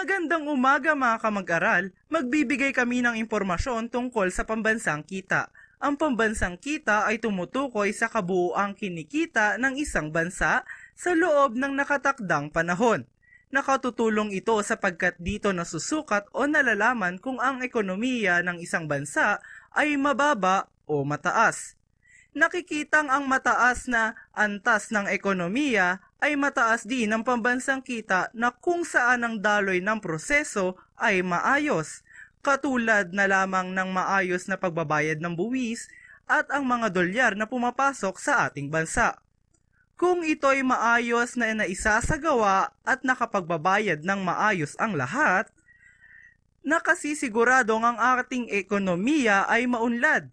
Magandang umaga mga kamag-aral, magbibigay kami ng impormasyon tungkol sa pambansang kita. Ang pambansang kita ay tumutukoy sa kabuuang kinikita ng isang bansa sa loob ng nakatakdang panahon. Nakatutulong ito sapagkat dito nasusukat o nalalaman kung ang ekonomiya ng isang bansa ay mababa o mataas. Nakikitang ang mataas na antas ng ekonomiya ay mataas din ang pambansang kita na kung saan ang daloy ng proseso ay maayos, katulad na lamang ng maayos na pagbabayad ng buwis at ang mga dolyar na pumapasok sa ating bansa. Kung ito'y maayos na naisasagawa at nakapagbabayad ng maayos ang lahat, nakasisiguradong ang ating ekonomiya ay maunlad.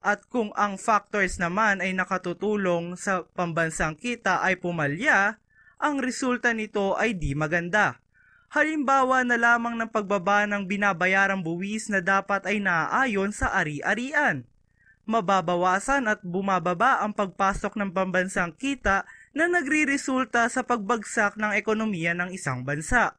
At kung ang factors naman ay nakatutulong sa pambansang kita ay pumalya, ang resulta nito ay di maganda. Halimbawa na lamang ng pagbaba ng binabayarang buwis na dapat ay naaayon sa ari-arian. Mababawasan at bumababa ang pagpasok ng pambansang kita na nagriresulta sa pagbagsak ng ekonomiya ng isang bansa.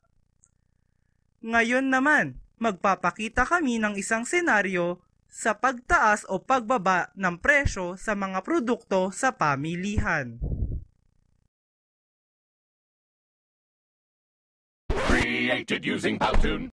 Ngayon naman, magpapakita kami ng isang senaryo sa pagtaas o pagbaba ng presyo sa mga produkto sa pamilihan. Created using Powtoon.